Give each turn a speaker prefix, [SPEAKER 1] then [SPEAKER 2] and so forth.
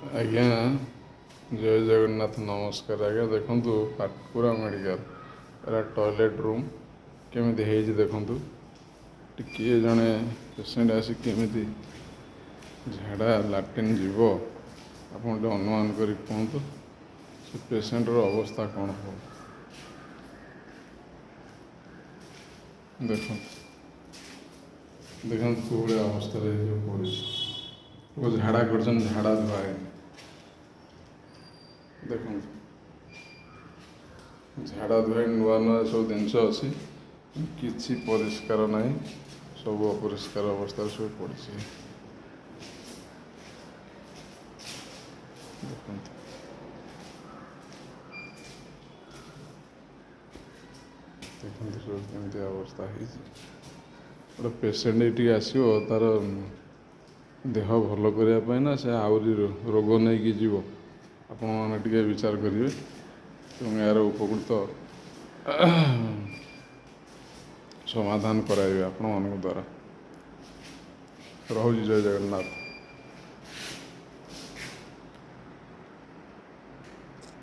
[SPEAKER 1] ଆଜ୍ଞା ଜୟ ଜଗନ୍ନାଥ ନମସ୍କାର। ଆଜ୍ଞା ଦେଖନ୍ତୁ ପାଟକୁରା ମେଡ଼ିକାଲ ଏରା ଟଏଲେଟ୍ ରୁମ୍ କେମିତି ହେଇଛି ଦେଖନ୍ତୁ। ଟିକିଏ ଜଣେ ପେସେଣ୍ଟ ଆସି କେମିତି ଝାଡ଼ା ଲାଟ୍ରିନ୍ ଯିବ ଆପଣ ଟିକେ ଅନୁମାନ କରି କୁହନ୍ତୁ ସେ ପେସେଣ୍ଟର ଅବସ୍ଥା କ'ଣ ହେବ। ଦେଖନ୍ତୁ ଦେଖନ୍ତୁ କେଉଁଭଳିଆ ଅବସ୍ଥାରେ ପଡ଼ିଛି। ଝାଡ଼ା କରିଛନ୍ତି, ଝାଡ଼ା ଧୁଆ ହେଇନି। ଦେଖନ୍ତୁ ଝାଡ଼ା ଧୁଆ ନୂଆ ନୂଆ ସବୁ ଜିନିଷ ଅଛି, କିଛି ପରିଷ୍କାର ନାହିଁ, ସବୁ ଅପରିଷ୍କାର ଅବସ୍ଥାରେ ସବୁ ପଡ଼ିଛି। ଦେଖନ୍ତୁ ଦେଖନ୍ତୁ ସବୁ କେମିତି ଅବସ୍ଥା ହେଇଛି। ଗୋଟେ ପେସେଣ୍ଟ ଏଇଠିକି ଆସିବ ତା'ର ଦେହ ଭଲ କରିବା ପାଇଁ ନା ସେ ଆହୁରି ରୋଗ ନେଇକି ଯିବ, ଆପଣମାନେ ଟିକେ ବିଚାର କରିବେ ଏବଂ ଏହାର ଉପକୃତ ସମାଧାନ କରାଇବେ ଆପଣମାନଙ୍କ ଦ୍ୱାରା। ରହୁଛି, ଜୟ ଜଗନ୍ନାଥ।